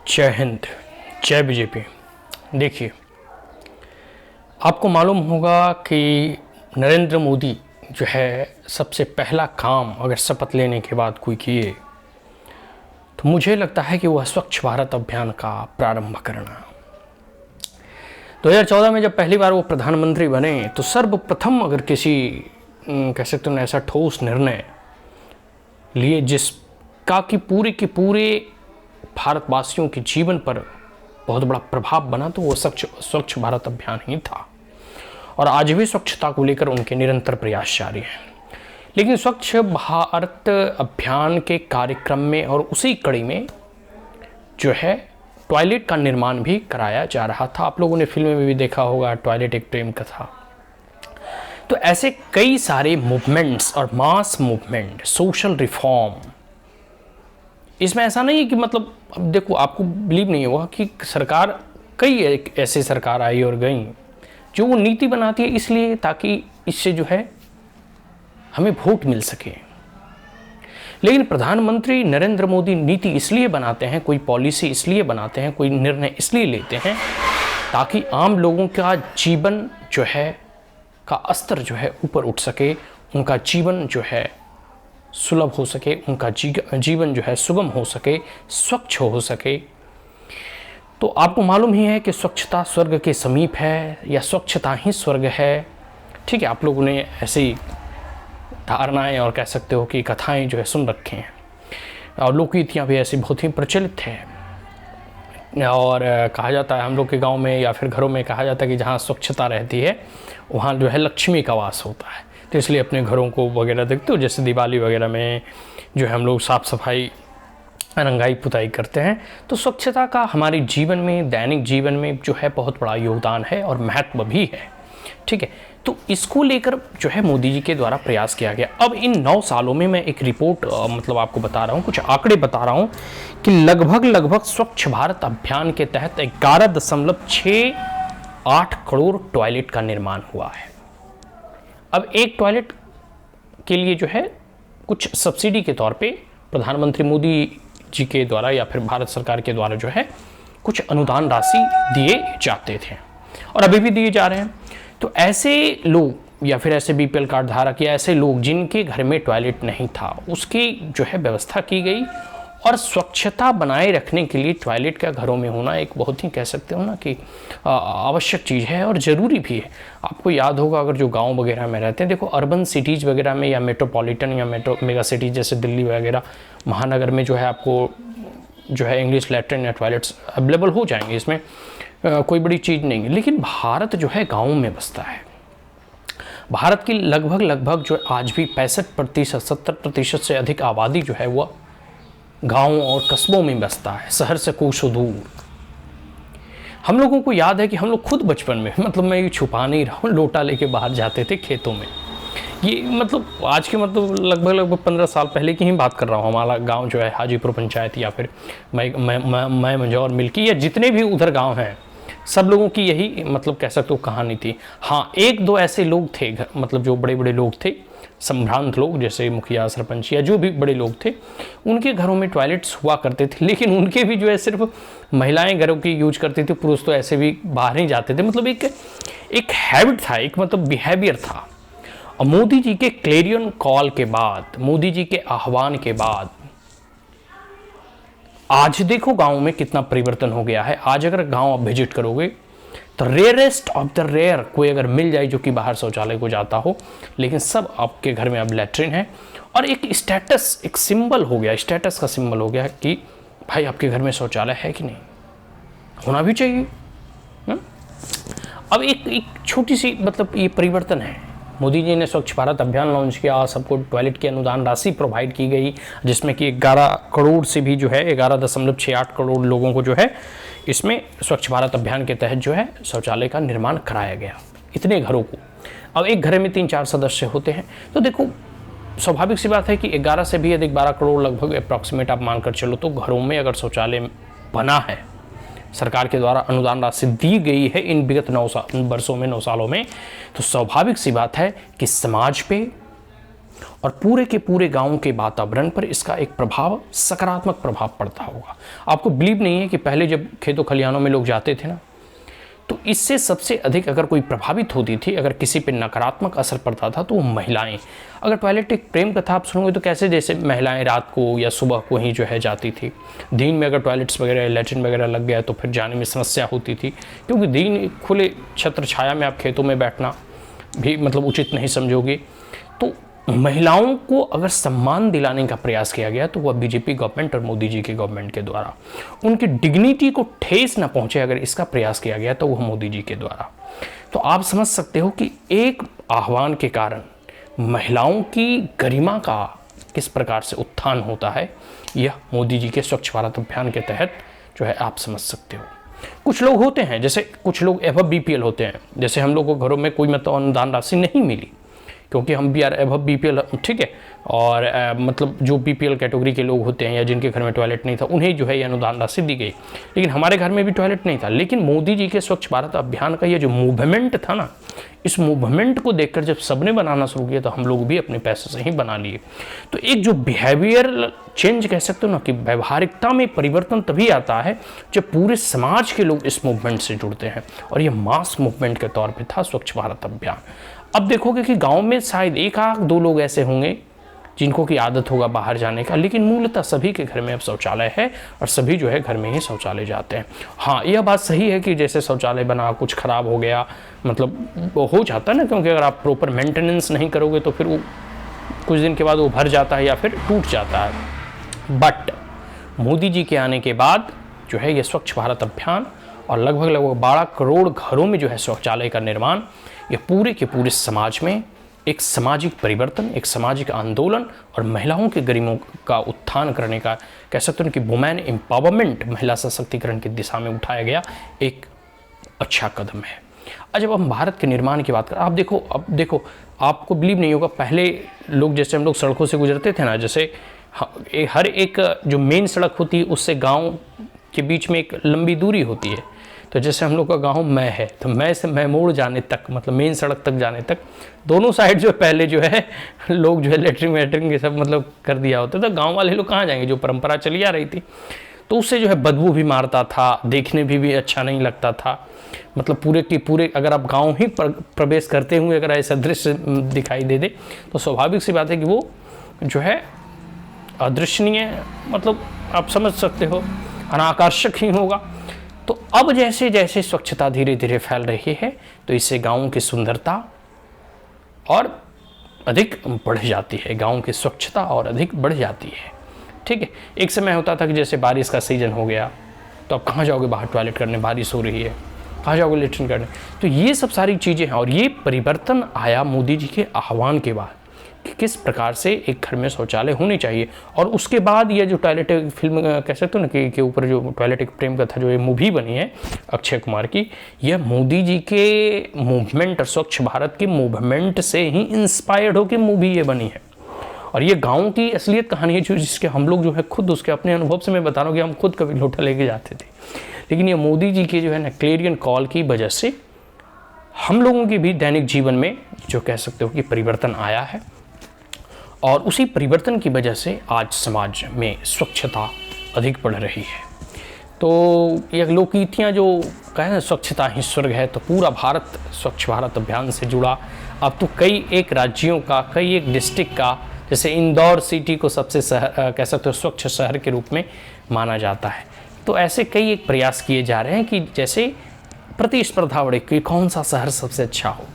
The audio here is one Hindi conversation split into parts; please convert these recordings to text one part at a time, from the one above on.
जय हिंद, जय बीजेपी। देखिए, आपको मालूम होगा कि नरेंद्र मोदी जो है सबसे पहला काम अगर शपथ लेने के बाद कोई किए तो मुझे लगता है कि वह स्वच्छ भारत अभियान का प्रारंभ करना। 2014 में जब पहली बार वो प्रधानमंत्री बने तो सर्वप्रथम अगर किसी कह सकते हो ऐसा ठोस निर्णय लिए जिसका कि पूरे के पूरे भारतवासियों के जीवन पर बहुत बड़ा प्रभाव बना, तो वो स्वच्छ भारत अभियान ही था। और आज भी स्वच्छता को लेकर उनके निरंतर प्रयास जारी हैं। लेकिन स्वच्छ भारत अभियान के कार्यक्रम में और उसी कड़ी में जो है टॉयलेट का निर्माण भी कराया जा रहा था। आप लोगों ने फिल्म में भी देखा होगा, टॉयलेट एक प्रेम कथा। तो ऐसे कई सारे मूवमेंट्स और मास मूवमेंट, सोशल रिफॉर्म, इसमें ऐसा नहीं है कि मतलब अब देखो, आपको बिलीव नहीं होगा कि सरकार, कई ऐसे सरकार आई और गई जो वो नीति बनाती है इसलिए ताकि इससे जो है हमें वोट मिल सके। लेकिन प्रधानमंत्री नरेंद्र मोदी नीति इसलिए बनाते हैं, कोई पॉलिसी इसलिए बनाते हैं, कोई निर्णय इसलिए लेते हैं ताकि आम लोगों का जीवन जो है का स्तर जो है ऊपर उठ सके, उनका जीवन जो है सुलभ हो सके, उनका जीवन जो है सुगम हो सके, स्वच्छ हो सके। तो आपको मालूम ही है कि स्वच्छता स्वर्ग के समीप है या स्वच्छता ही स्वर्ग है। ठीक है, आप लोगों ने ऐसी धारणाएं और कह सकते हो कि कथाएं जो है सुन रखे हैं और लोकगीतियाँ भी ऐसी बहुत ही प्रचलित है। और कहा जाता है हम लोग के गांव में या फिर घरों में कहा जाता है कि जहाँ स्वच्छता रहती है वहाँ जो है लक्ष्मी का वास होता है। तो इसलिए अपने घरों को वगैरह देखते हो, जैसे दिवाली वगैरह में जो है हम लोग साफ़ सफाई, रंगाई पुताई करते हैं। तो स्वच्छता का हमारे जीवन में, दैनिक जीवन में जो है बहुत बड़ा योगदान है और महत्व भी है। ठीक है, तो इसको लेकर जो है मोदी जी के द्वारा प्रयास किया गया। अब इन 9 सालों में मैं एक रिपोर्ट मतलब आपको बता रहा हूँ, कुछ आंकड़े बता रहा हूँ कि लगभग स्वच्छ भारत अभियान के तहत 11.68 करोड़ टॉयलेट का निर्माण हुआ है। अब एक टॉयलेट के लिए जो है कुछ सब्सिडी के तौर पे प्रधानमंत्री मोदी जी के द्वारा या फिर भारत सरकार के द्वारा जो है कुछ अनुदान राशि दिए जाते थे और अभी भी दिए जा रहे हैं। तो ऐसे लोग या फिर ऐसे बीपीएल कार्ड धारक या ऐसे लोग जिनके घर में टॉयलेट नहीं था, उसकी जो है व्यवस्था की गई। और स्वच्छता बनाए रखने के लिए टॉयलेट का घरों में होना एक बहुत ही कह सकते हो ना कि आवश्यक चीज़ है और ज़रूरी भी है। आपको याद होगा अगर जो गांव वगैरह में रहते हैं, देखो अर्बन सिटीज़ वगैरह में या मेट्रोपॉलिटन या मेगा सिटीज़ जैसे दिल्ली वगैरह महानगर में जो है आपको जो है इंग्लिश लैट्रिन या टॉयलेट्स अवेलेबल हो जाएंगे, इसमें कोई बड़ी चीज़ नहीं है। लेकिन भारत जो है गाँव में बसता है। भारत की लगभग जो आज भी 65%, 70% से अधिक आबादी जो है वह गाँव और कस्बों में बसता है, शहर से कोसों दूर। हम लोगों को याद है कि हम लोग खुद बचपन में, मतलब मैं ये छुपा नहीं रहा हूँ, लोटा लेके बाहर जाते थे खेतों में। ये मतलब आज के मतलब लगभग 15 साल पहले की ही बात कर रहा हूँ। हमारा गांव जो है हाजीपुर पंचायत या फिर मैं मंजौर मिल्की या जितने भी उधर गांव हैं, सब लोगों की यही मतलब कह सकते हो कहानी थी। हाँ, एक दो ऐसे लोग थे मतलब जो बड़े बड़े लोग थे, संभ्रांत लोग, जैसे मुखिया, सरपंच या जो भी बड़े लोग थे, उनके घरों में टॉयलेट्स हुआ करते थे। लेकिन उनके भी जो है सिर्फ महिलाएं घरों की यूज करती थी, पुरुष तो ऐसे भी बाहर ही जाते थे। मतलब एक हैबिट था, एक मतलब बिहेवियर था। और मोदी जी के क्लेरियन कॉल के बाद, मोदी जी के आह्वान के बाद आज देखो गाँव में कितना परिवर्तन हो गया है। आज अगर गाँव आप विजिट करोगे तो रेयरेस्ट ऑफ द रेयर कोई अगर मिल जाए जो कि बाहर शौचालय को जाता हो, लेकिन सब आपके घर में अब लैट्रिन है। और एक स्टेटस, एक सिंबल हो गया, स्टेटस का सिंबल हो गया कि भाई आपके घर में शौचालय है कि नहीं, होना भी चाहिए। अब एक छोटी सी मतलब ये परिवर्तन है। मोदी जी ने स्वच्छ भारत अभियान लॉन्च किया, सबको टॉयलेट की अनुदान राशि प्रोवाइड की गई, जिसमें कि 11 करोड़ से भी जो है 11.68 करोड़ लोगों को जो है इसमें स्वच्छ भारत अभियान के तहत जो है शौचालय का निर्माण कराया गया, इतने घरों को। अब एक घर में 3-4 सदस्य होते हैं, तो देखो स्वाभाविक सी बात है कि 11 से भी अधिक 12 करोड़ लगभग अप्रॉक्सीमेट आप मानकर चलो, तो घरों में अगर शौचालय बना है, सरकार के द्वारा अनुदान राशि दी गई है इन विगत 9 वर्षों में, 9 सालों में, तो स्वाभाविक सी बात है कि समाज पे और पूरे के पूरे गांव के वातावरण पर इसका एक प्रभाव, सकारात्मक प्रभाव पड़ता होगा। आपको बिलीव नहीं है कि पहले जब खेतों खलिहानों में लोग जाते थे ना, तो इससे सबसे अधिक अगर कोई प्रभावित होती थी, अगर किसी पे नकारात्मक असर पड़ता था, तो वो महिलाएं। अगर टॉयलेट एक प्रेम कथा आप सुनोगे तो कैसे जैसे महिलाएं रात को या सुबह को ही जो है जाती थी। दिन में अगर टॉयलेट्स वगैरह, लैट्रिन वगैरह लग गया तो फिर जाने में समस्या होती थी, क्योंकि दिन खुले छत्र छाया में आप खेतों में बैठना भी मतलब उचित नहीं समझोगे। तो महिलाओं को अगर सम्मान दिलाने का प्रयास किया गया तो वह बीजेपी गवर्नमेंट और मोदी जी की गवर्नमेंट के द्वारा, उनकी डिग्निटी को ठेस न पहुंचे अगर इसका प्रयास किया गया तो वह मोदी जी के द्वारा। तो आप समझ सकते हो कि एक आह्वान के कारण महिलाओं की गरिमा का किस प्रकार से उत्थान होता है, यह मोदी जी के स्वच्छ भारत अभियान के तहत जो है आप समझ सकते हो। कुछ लोग होते हैं, जैसे कुछ लोग एबव बीपीएल होते हैं, जैसे हम लोगों को घरों में कोई मतलब अनुदान राशि नहीं मिली क्योंकि हम भी एबव बीपीएल, ठीक है, और मतलब जो बीपीएल कैटेगरी के लोग होते हैं या जिनके घर में टॉयलेट नहीं था उन्हें जो है ये अनुदान राशि दी गई। लेकिन हमारे घर में भी टॉयलेट नहीं था, लेकिन मोदी जी के स्वच्छ भारत अभियान का ये जो मूवमेंट था ना, इस मूवमेंट को देखकर जब सबने बनाना शुरू किया तो हम लोग भी अपने पैसे से ही बना लिए। तो एक जो बिहेवियर चेंज कह सकते हो ना, कि व्यवहारिकता में परिवर्तन तभी आता है जब पूरे समाज के लोग इस मूवमेंट से जुड़ते हैं, और ये मास मूवमेंट के तौर पे था स्वच्छ भारत अभियान। अब देखोगे कि गांव में शायद एक आध दो लोग ऐसे होंगे जिनको की आदत होगा बाहर जाने का, लेकिन मूलतः सभी के घर में अब शौचालय है और सभी जो है घर में ही शौचालय जाते हैं। हाँ, यह बात सही है कि जैसे शौचालय बना, कुछ खराब हो गया, मतलब वो हो जाता है ना, क्योंकि अगर आप प्रॉपर मेंटेनेंस नहीं करोगे तो फिर वो कुछ दिन के बाद वो भर जाता है या फिर टूट जाता है। बट मोदी जी के आने के बाद जो है ये स्वच्छ भारत अभियान और लगभग 12 करोड़ घरों में जो है शौचालय का निर्माण, ये पूरे के पूरे समाज में एक सामाजिक परिवर्तन, एक सामाजिक आंदोलन और महिलाओं के गरिमा का उत्थान करने का, कह सकते हैं कि वुमेन एम्पावरमेंट, महिला सशक्तिकरण की दिशा में उठाया गया एक अच्छा कदम है। अब जब हम भारत के निर्माण की बात करें, अब देखो आपको बिलीव नहीं होगा, पहले लोग जैसे हम लोग सड़कों से गुजरते थे ना, जैसे हर एक जो मेन सड़क होती है उससे गाँव के बीच में एक लंबी दूरी होती है। तो जैसे हम लोग का गांव मैं है, तो मैं से मैं मोड़ जाने तक, मतलब मेन सड़क तक जाने तक दोनों साइड जो पहले जो है लोग जो है लेटरिन वेटरिन ये सब मतलब कर दिया होता था। गांव वाले लोग कहाँ जाएंगे, जो परंपरा चली आ रही थी, तो उससे जो है बदबू भी मारता था, देखने भी अच्छा नहीं लगता था। मतलब पूरे के पूरे अगर आप गाँव ही प्रवेश करते हुए अगर ऐसा दृश्य दिखाई दे दे तो स्वाभाविक सी बात है कि वो जो है अदृश्यनीय, मतलब आप समझ सकते हो, अनाकर्षक ही होगा। तो अब जैसे जैसे स्वच्छता धीरे धीरे फैल रही है तो इससे गाँव की सुंदरता और अधिक बढ़ जाती है, गाँव की स्वच्छता और अधिक बढ़ जाती है। ठीक है, एक समय होता था कि जैसे बारिश का सीजन हो गया तो अब कहाँ जाओगे बाहर टॉयलेट करने, बारिश हो रही है, कहाँ जाओगे लेटरिन करने। तो ये सब सारी चीज़ें हैं और ये परिवर्तन आया मोदी जी के आह्वान के बाद कि किस प्रकार से एक घर में शौचालय होनी चाहिए। और उसके बाद ये जो टॉयलेट फिल्म कह सकते हो ना कि के ऊपर जो टॉयलेट एक प्रेम कथा जो ये मूवी बनी है अक्षय कुमार की, यह मोदी जी के मूवमेंट और स्वच्छ भारत के मूवमेंट से ही इंस्पायर्ड होकर मूवी ये बनी है। और ये गाँव की असलियत कहानी है, जो जिसके हम लोग जो है खुद उसके अपने अनुभव से मैं बता रहा हूँ कि हम खुद कभी लोटा लेके जाते थे। लेकिन ये मोदी जी के जो है ना क्लेरियन कॉल की वजह से हम लोगों के भी दैनिक जीवन में जो कह सकते हो कि परिवर्तन आया है, और उसी परिवर्तन की वजह से आज समाज में स्वच्छता अधिक बढ़ रही है। तो ये लोकगीतियाँ जो कहें ना स्वच्छता ही स्वर्ग है, तो पूरा भारत स्वच्छ भारत अभियान से जुड़ा। अब तो कई एक राज्यों का, कई एक डिस्ट्रिक्ट का, जैसे इंदौर सिटी को सबसे कह सकते हो स्वच्छ शहर के रूप में माना जाता है। तो ऐसे कई एक प्रयास किए जा रहे हैं कि जैसे प्रतिस्पर्धा बढ़े कि कौन सा शहर सबसे अच्छा हो।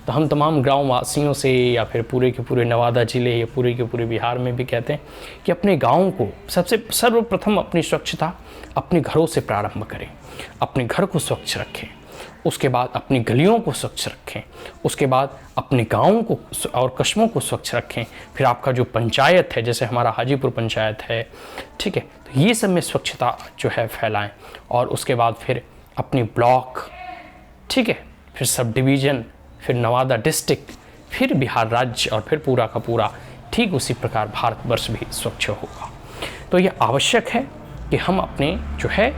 तो हम तमाम गाँव वासियों से या फिर पूरे के पूरे नवादा जिले या पूरे के पूरे बिहार में भी कहते हैं कि अपने गाँव को सर्वप्रथम अपनी स्वच्छता अपने घरों से प्रारंभ करें, अपने घर को स्वच्छ रखें, उसके बाद अपनी गलियों को स्वच्छ रखें, उसके बाद अपने गाँव को और कस्बों को स्वच्छ रखें, फिर आपका जो पंचायत है, जैसे हमारा हाजीपुर पंचायत है, ठीक है, तो ये सब में स्वच्छता जो है फैलाएं, और उसके बाद फिर अपनी ब्लॉक, ठीक है, फिर सब डिवीज़न, फिर नवादा डिस्ट्रिक्ट, फिर बिहार राज्य और फिर पूरा का पूरा, ठीक उसी प्रकार भारतवर्ष भी स्वच्छ होगा। तो ये आवश्यक है कि हम अपने जो है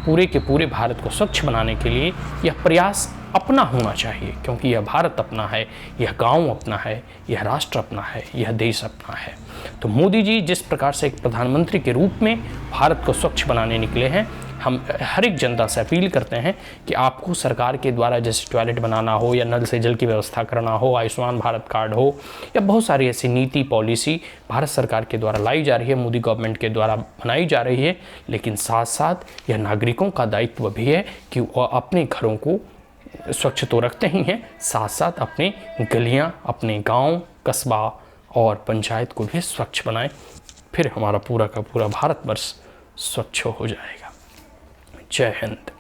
पूरे के पूरे भारत को स्वच्छ बनाने के लिए यह प्रयास अपना होना चाहिए, क्योंकि यह भारत अपना है, यह गांव अपना है, यह राष्ट्र अपना है, यह देश अपना है। तो मोदी जी जिस प्रकार से एक प्रधानमंत्री के रूप में भारत को स्वच्छ बनाने निकले हैं, हम हर एक जनता से अपील करते हैं कि आपको सरकार के द्वारा जैसे टॉयलेट बनाना हो या नल से जल की व्यवस्था करना हो, आयुष्मान भारत कार्ड हो या बहुत सारी ऐसी नीति पॉलिसी भारत सरकार के द्वारा लाई जा रही है, मोदी गवर्नमेंट के द्वारा बनाई जा रही है, लेकिन साथ साथ यह नागरिकों का दायित्व भी है कि वह अपने घरों को स्वच्छ तो रखते ही हैं, साथ साथ अपने गलियां, अपने गांव, कस्बा और पंचायत को भी स्वच्छ बनाएं। फिर हमारा पूरा का पूरा भारतवर्ष स्वच्छ हो जाएगा। जय हिंद।